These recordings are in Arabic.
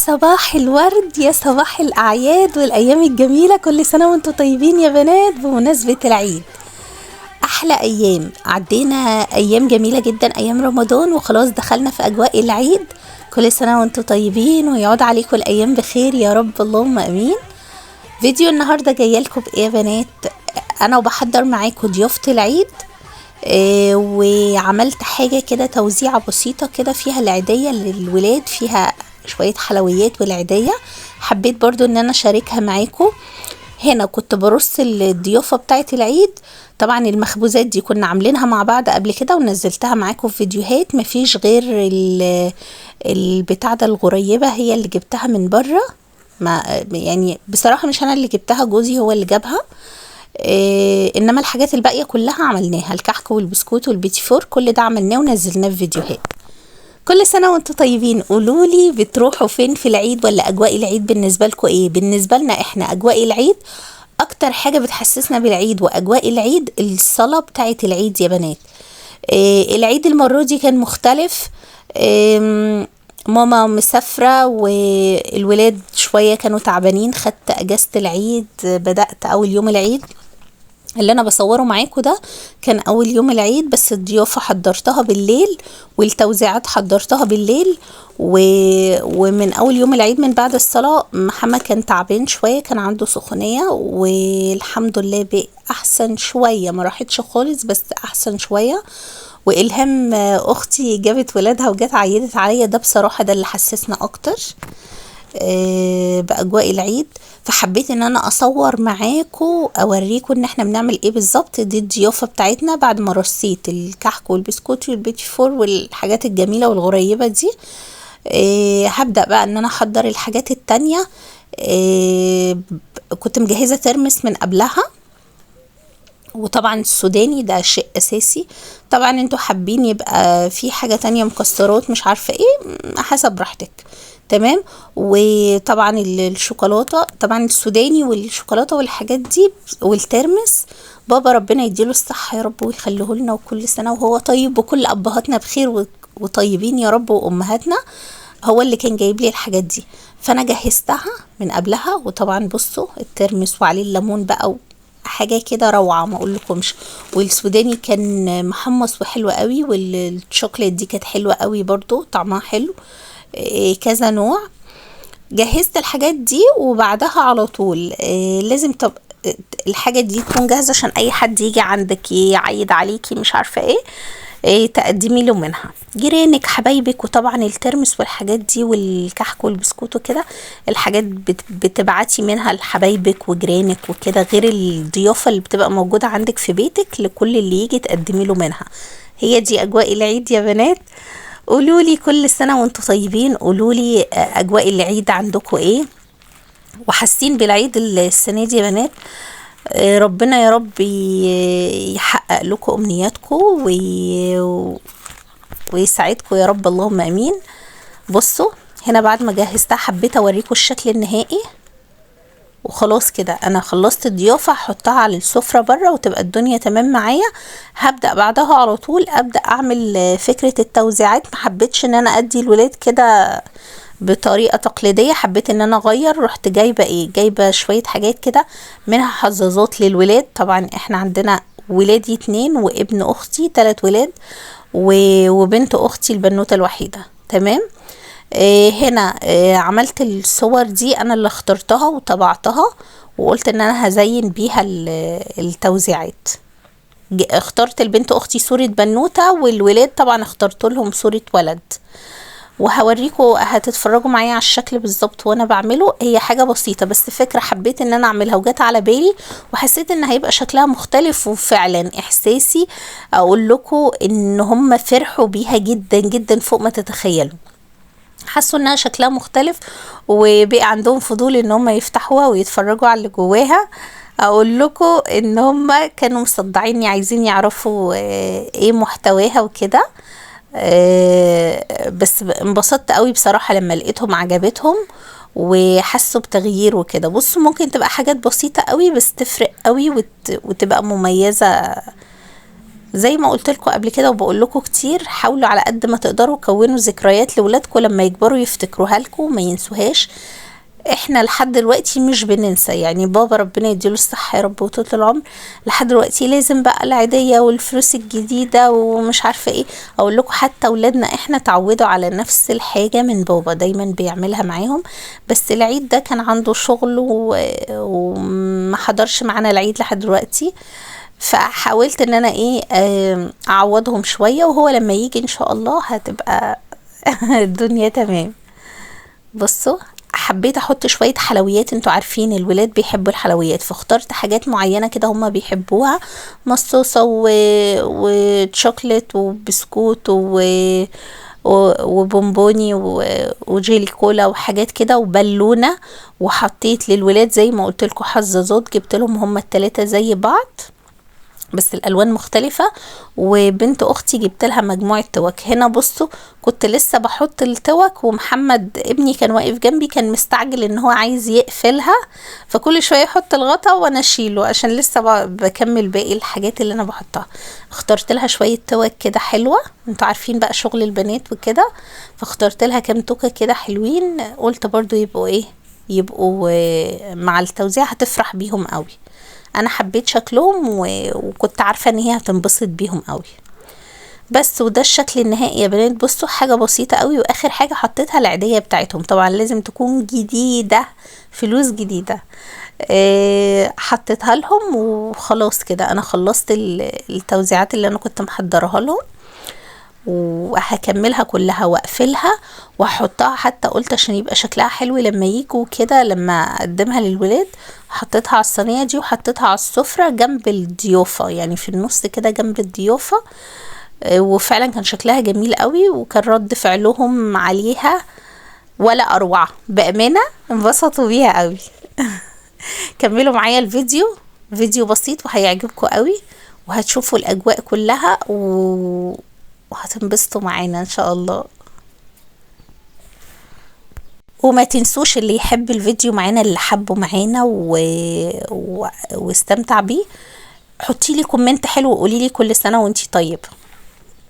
صباح الورد، يا صباح الأعياد والأيام الجميلة. كل سنة وانتم طيبين يا بنات بمناسبة العيد. أحلى أيام عدينا، أيام جميلة جدا، أيام رمضان، وخلاص دخلنا في أجواء العيد. كل سنة وانتم طيبين ويعود عليكم الأيام بخير يا رب، اللهم أمين. فيديو النهاردة جاية لكم بإيه يا بنات؟ أنا وبحضر معاكم ضيافة العيد. وعملت حاجة كده، توزيعة بسيطة كده فيها العيدية للولاد، فيها شوية حلويات والعيدية. حبيت برضو ان انا اشاركها معاكم. هنا كنت برص الضيافة بتاعة العيد. طبعا المخبوزات دي كنا عاملينها مع بعض قبل كده ونزلتها معاكم في فيديوهات. مفيش غير البتاع ده، الغريبة هي اللي جبتها من بره. ما يعني بصراحة مش انا اللي جبتها، جوزي هو اللي جابها. انما الحاجات الباقيه كلها عملناها، الكحك والبسكوت والبيتي فور، كل ده عملناه ونزلناه في فيديوهات. كل سنه وانتم طيبين. قولولي بتروحوا فين في العيد، ولا اجواء العيد بالنسبه لكم ايه؟ بالنسبه لنا احنا اجواء العيد اكتر حاجه بتحسسنا بالعيد واجواء العيد الصلاه بتاعه العيد يا بنات. العيد المره دي كان مختلف. ماما مسافرة والولاد شوية كانوا تعبانين، خدت اجازة العيد. بدأت اول يوم العيد اللي انا بصوره معاكم ده كان اول يوم العيد، بس الضيافة حضرتها بالليل والتوزيعات حضرتها بالليل. ومن اول يوم العيد من بعد الصلاة محمد كان تعبان شوية، كان عنده سخونية، والحمد لله بقى احسن شوية، ما راحتش خالص بس احسن شوية. والهام اختي جابت ولادها وجت عيدت عليا، ده بصراحة ده اللي حسسنا اكتر باجواء العيد. فحبيت ان انا اصور معاكم اوريكم ان احنا بنعمل ايه بالظبط. دي الضيافه بتاعتنا بعد ما رصيت الكحك والبسكوت والبيتي فور والحاجات الجميله والغريبه دي. هبدا بقى ان انا احضر الحاجات التانية. كنت مجهزه ترمس من قبلها، وطبعا السوداني ده شيء اساسي. طبعا انتوا حابين يبقى في حاجة تانية، مكسرات مش عارفة ايه، حسب راحتك. تمام. وطبعا الشوكولاتة، طبعا السوداني والشوكولاتة والحاجات دي والترمس. بابا ربنا يديله الصحة يا رب ويخليه لنا، وكل سنة وهو طيب، وكل ابهاتنا بخير وطيبين يا رب، وامهاتنا. هو اللي كان جايب لي الحاجات دي، فانا جهزتها من قبلها. وطبعا بصوا الترمس وعليه الليمون بقى، حاجه كده روعه ما اقولكمش. والسوداني كان محمص وحلو قوي، والشوكليت دي كانت حلوه قوي برضو، طعمها حلو. كذا نوع. جهزت الحاجات دي وبعدها على طول لازم الحاجه دي تكون جاهزه عشان اي حد يجي عندك يعيد عليكي مش عارفه ايه تقدمي له منها، جيرانك حبايبك. وطبعا الترمس والحاجات دي والكحك والبسكوت وكده، الحاجات بتبعتي منها لحبايبك وجيرانك وكده، غير الضيافه اللي بتبقى موجوده عندك في بيتك لكل اللي يجي تقدمي له منها. هي دي اجواء العيد يا بنات. قولولي كل سنه وانتم طيبين، قولولي اجواء العيد عندكم ايه، وحاسين بالعيد السنه دي يا بنات. ربنا يا رب يحقق لكم امنياتكم ويسعدكم يا رب، اللهم امين. بصوا هنا بعد ما جهزتها حبيت اوريكم الشكل النهائي. وخلاص كده انا خلصت الضيافه، هحطها على السفره بره وتبقى الدنيا تمام معايا. هبدا بعدها على طول ابدا اعمل فكره التوزيعات. ما حبيتش ان انا ادي الولاد كده بطريقه تقليديه، حبيت ان انا اغير. رحت جايبه شويه حاجات كده، منها حظاظات للولاد. طبعا احنا عندنا ولادي 2 وابن اختي 3 ولاد، وبنت اختي البنوته الوحيده. تمام. هنا عملت الصور دي انا اللي اخترتها وطبعتها، وقلت ان انا هزين بيها التوزيعات. اخترت البنت اختي صورة بنوتة، والولاد طبعا اخترت لهم صورة ولد. وهوريكم هتتفرجوا معايا على الشكل بالظبط وانا بعمله. هي حاجة بسيطة بس فكرة حبيت ان انا اعملها وجات على بالي، وحسيت ان هيبقى شكلها مختلف. وفعلا احساسي اقول لكم ان هم فرحوا بيها جدا جدا فوق ما تتخيلوا. حسوا انها شكلها مختلف، وبقى عندهم فضول ان هم يفتحوها ويتفرجوا على اللي جواها. اقول لكم ان هم كانوا مصدعيني عايزين يعرفوا ايه محتواها وكده. بس انبسطت قوي بصراحة لما لقيتهم عجبتهم وحسوا بتغيير وكده. بصوا ممكن تبقى حاجات بسيطة قوي بس تفرق قوي وتبقى مميزة زي ما قلت لكم قبل كده وبقول لكم كتير، حاولوا على قد ما تقدروا كونوا ذكريات لاولادكم لما يكبروا يفتكروها لكم ما ينسوهاش. احنا لحد دلوقتي مش بننسى، يعني بابا ربنا يديله الصحة يا رب وطول العمر لحد دلوقتي لازم بقى العيدية والفلوس الجديدة ومش عارفة ايه. اقول لكم حتى اولادنا احنا تعودوا على نفس الحاجة من بابا، دايما بيعملها معاهم. بس العيد ده كان عنده شغل وما حضرش معانا العيد لحد دلوقتي، فحاولت ان انا ايه اعوضهم شوية، وهو لما يجي ان شاء الله هتبقى الدنيا تمام. بصوا حبيت احط شوية حلويات، انتوا عارفين الولاد بيحبوا الحلويات، فاخترت حاجات معينة كده هما بيحبوها، مصوصة وشوكليت وبسكوت وبونبوني وجيلي كولا وحاجات كده وبالونة. وحطيت للولاد زي ما قلت لكم حظاظات، جبت لهم هما التلاتة زي بعض بس الالوان مختلفة. وبنت اختي جبت لها مجموعة توك. هنا بصوا كنت لسه بحط التوك ومحمد ابني كان واقف جنبي، كان مستعجل ان هو عايز يقفلها، فكل شوية يحط الغطا وانا اشيله عشان لسه بكمل باقي الحاجات اللي انا بحطها. اخترت لها شوية توك كده حلوة، انتوا عارفين بقى شغل البنات وكده، فاخترت لها كام توكة كده حلوين، قلت برضو يبقوا ايه، يبقوا مع التوزيع هتفرح بيهم قوي. انا حبيت شكلهم وكنت عارفة ان هي هتنبسط بيهم قوي. بس وده الشكل النهائي يا بنات. بصوا حاجة بسيطة قوي. واخر حاجة حطيتها العيدية بتاعتهم، طبعا لازم تكون جديدة، فلوس جديدة. حطيتها لهم وخلاص كده انا خلصت التوزيعات اللي انا كنت محضرها لهم، وهكملها كلها واقفلها واحطها. حتى قلت عشان يبقى شكلها حلو لما يجوا كده، لما اقدمها للولاد حطيتها على الصينيه دي وحطيتها على السفره جنب الضيافه، يعني في النص كده جنب الضيافه. وفعلا كان شكلها جميل قوي، وكان رد فعلهم عليها ولا اروع، بامانه انبسطوا بيها قوي. كملوا معايا الفيديو، فيديو بسيط وهيعجبكم قوي، وهتشوفوا الاجواء كلها وهتنبسطوا معانا ان شاء الله. وما تنسوش اللي يحب الفيديو معانا، اللي حبه معانا واستمتع بيه، حطي لي كومنت حلو وقولي لي كل سنه وانتي طيبه.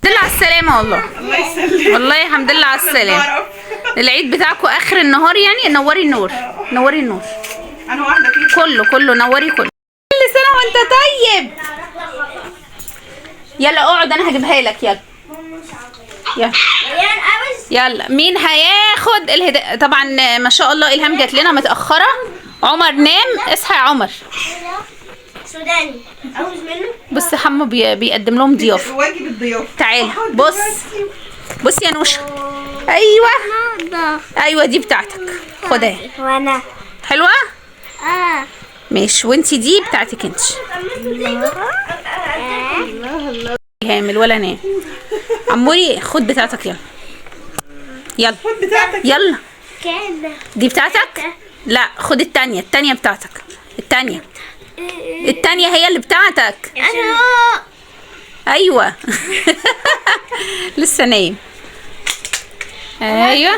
الحمد لله على السلامه. والله الله يسلمك، والله الحمد لله على السلامه. العيد بتاعكم اخر النهار يعني، نوري النور، نوري النور. انا واحده كده كله نوري كله. كل سنه وانت طيب. يلا اقعد انا هجيبها لك. يلا يلا مين هياخد الهدايا؟ طبعا ما شاء الله الهام جات لنا متاخره. عمر نام، اصحى يا عمر. سوداني عاوز منه. بص حمو بيقدم لهم ضيافه. واجب الضيافه. تعالى بص يا نوشه. ايوه دي بتاعتك، خدها. وانا حلوه ماشي. وانتي دي بتاعتك انت. هامل ولا نام. عموري خد بتاعتك. يلا خد بتاعتك. يلا كده. دي بتاعتك. لا خد التانية بتاعتك. التانية هي اللي بتاعتك. انا ايوه. لسه نايم. ايوه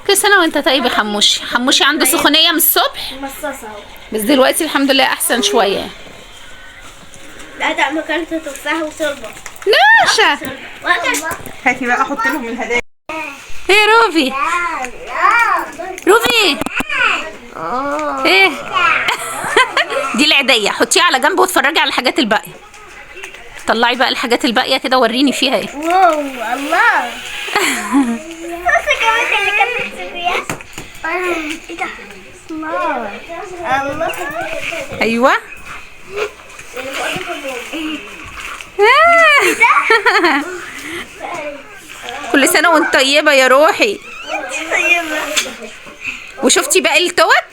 كل سنه وانت طيب يا حموشي. حموشي عنده سخونيه من الصبح مصاصه اهو، بس دلوقتي الحمد لله احسن شويه. لا ده مكانته تفاح وصلبه. نوشة هاتي بقى احط لهم الهدايا. ايه روفي ايه. دي العيدية، حطيها على جنب واتفرجي على الحاجات الباقية. طلعي بقى الحاجات الباقية كده وريني فيها ايه. واو الله. بص كمان اللي كانت فيها. ايه ده؟ الله. ايوه كل سنة وانت طيبة يا روحي. وشفتي باقي التوك؟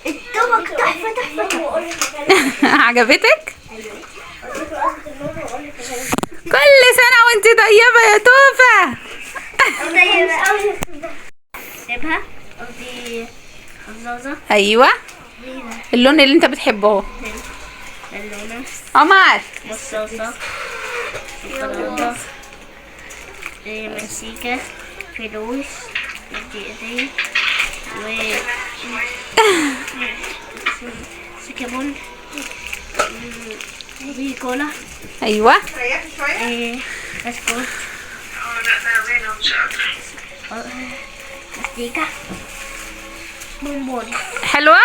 التوك تحفة. عجبتك؟ كل سنة وانت طيبة يا توفة. سيبها. دي خزازة. ايوه اللون اللي انت بتحبه. اللونة. عمر مصاصة. شوكولاتة. مسيكة. فلوس. دقيقتين. و سكابون. ودي كولا. ايوه ريحي شويه. بسكوت. مستيكة. بونبون. حلوه.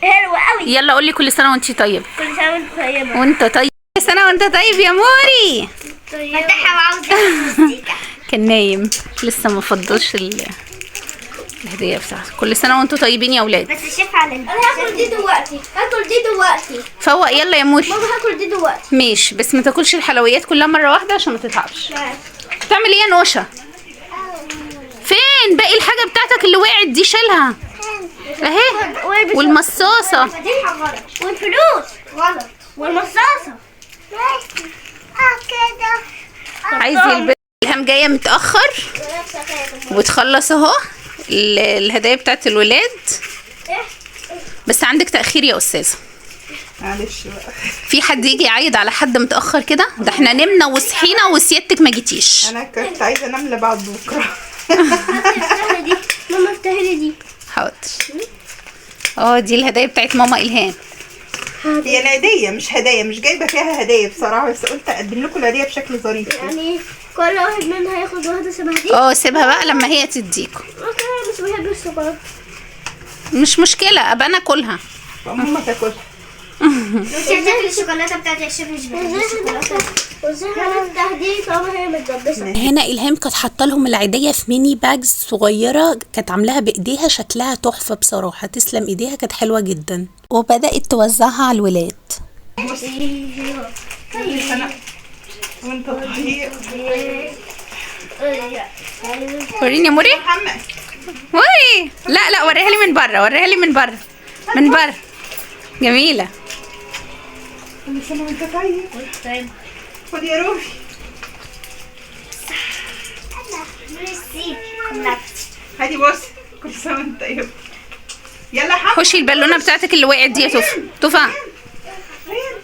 حلوة قوي. يلا قولي كل سنه وانتي طيب. كل سنة وانت طيبة. وانت طيب. كل سنه وانت طيب يا موري. فتحها وعاوزة مستيكة. كان نايم لسه ما فضلش الهديه بتاعته. كل سنه وانتم طيبين يا اولاد. بس الشيف على انا هاكل دي دلوقتي. هاكل دي دلوقتي. فوق يلا يا موري. ماما هاكل دي دلوقتي. ماشي بس ما تاكلش الحلويات كلها مره واحده عشان ما تتعبش. بتعمل ايه يا نوشه؟ فين باقي الحاجه بتاعتك اللي وقعت دي؟ شيلها اهي. والمصاصه والفلوس غلط. والمصاصه كده. عايز يلبس. الهام جايه متاخر وتخلص اهو الهدايا بتاعت الولاد. بس عندك تاخير يا استاذه. معلش بقى. في حد يجي يعيد على حد متاخر كده؟ ده احنا نمنا وصحينا وسيادتك ما جيتيش. انا كنت عايزه انام لبعد بكره. دي ماما افتحي لي دي. حاضر. دي الهدايا بتاعت ماما الهام. هي العيديه مش هدايا، مش جايبه فيها هدايا بصراحه، بس قلت اقدم لكم الهديه بشكل ظريف. يعني كل واحد منها هياخد واحده شبه دي. سيبها بقى لما هي تديكوا. اوكي مش بحب الشوكولاته. مش مشكله ابقى انا اكلها. ماما تاكلها. لو شفتك الشوكولاته بتاعت الشيف مش بحب الشوكولاته. وازاي هنفتح دي طالما هي متدبسه؟ هنا الهام كانت حاطه لهم العيديه في ميني باجز صغيره، كانت عاملاها بايديها، شكلها تحفه بصراحه، تسلم ايديها، كانت حلوه جدا. وبدات توزعها على الولاد. كل سنه وانت طيب. وريني يا موري. محمد وي لا وريها لي من بره، وريها لي من بره، من بره. جميله. كل سنه وانت طيب. طيب. خد يا روبي. هاتي بص. كل سنه وانت طيب. يلا حمد. خشي البالونه بتاعتك اللي وقعت دي يا توفا. ريان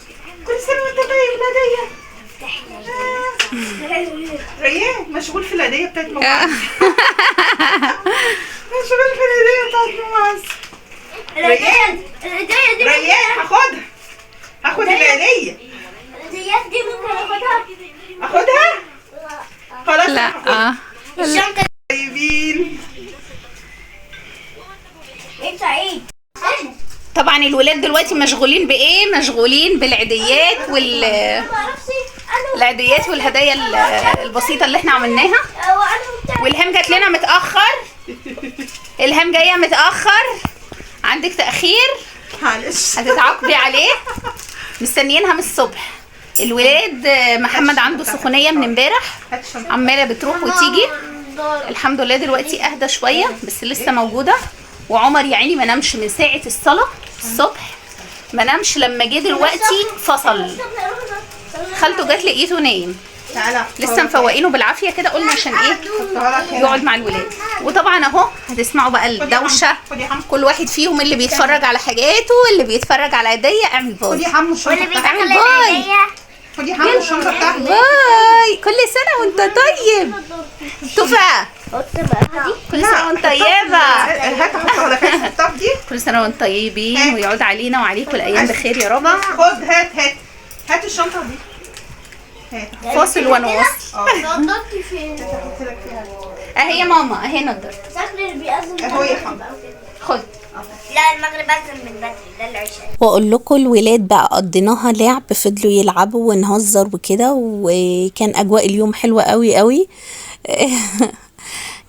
كل سنه وانت طيب. الهديه. ريان مشغول في الهديه بتاعت ماما. مشغول في الهديه بتاعت ماما. الهديه دي ريان هاخد الهديه. الهديات دي ممكن اخدها خلاص. لا الشنطه طيبين. انت عيد. طبعا الولاد دلوقتي مشغولين بايه؟ مشغولين بالعيديات العيديات والهدايا البسيطه اللي احنا عملناها. والهام جات لنا متاخر. الهام جايه متاخر، عندك تاخير، معلش هتتعاقبي عليه. مستنيينها من الصبح. الولاد محمد عنده سخونيه من امبارح، عماله بتروح وتيجي. الحمد لله دلوقتي اهدى شويه بس لسه موجوده. وعمر يا عيني ما نامش من ساعه الصلاه الصبح، ما نامش. لما جه دلوقتي فصل. خالته جت لقيته نايم. لسه مفوقينه بالعافيه كده، قلنا عشان ايه يقعد مع الولاد. وطبعا اهو هتسمعوا بقى الدوشه، كل واحد فيهم اللي بيتفرج على حاجاته واللي بيتفرج على عيديه. اعمل باي. خدي حمو الشنطه بتاعتك. اعمل باي. خدي حمو الشنطه بتاعتك. باي. كل سنه وانت طيب. توفا كل سنه وانت طيبه. هات احط على كاس الطف دي. كل سنه وانتم طيبين ويعود علينا وعليكم الايام بخير يا رب. خد هات الشنطه دي. فاصل ونواصل. نضفتي فين؟ اهي يا ماما، اهي نضرت. شكل اللي بيأذن اهو يا حمد. خد. لا المغرب أذن من بدري، ده العشاء. واقول لكم الولاد بقى قضيناها لعب، فضلوا يلعبوا ونهزر وكده، وكان اجواء اليوم حلوه قوي قوي.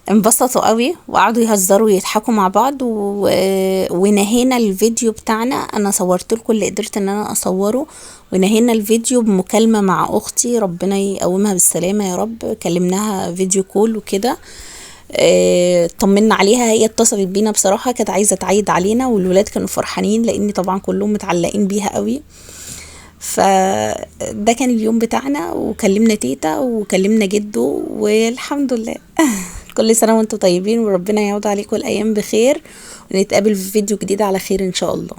انبسطوا قوي وقعدوا يهزروا ويضحكوا مع بعض ونهينا الفيديو بتاعنا. انا صورت لكم اللي قدرت ان انا اصوره، ونهينا الفيديو بمكالمه مع اختي، ربنا يقومها بالسلامه يا رب. كلمناها فيديو كول وكده، طمنا عليها. هي اتصلت بينا بصراحه، كانت عايزه تعيد علينا، والولاد كانوا فرحانين لان طبعا كلهم متعلقين بيها قوي. فده كان اليوم بتاعنا، وكلمنا تيتا وكلمنا جدو والحمد لله. كل سنه وانتم طيبين وربنا يعود عليكم الايام بخير، ونتقابل في فيديو جديد على خير ان شاء الله.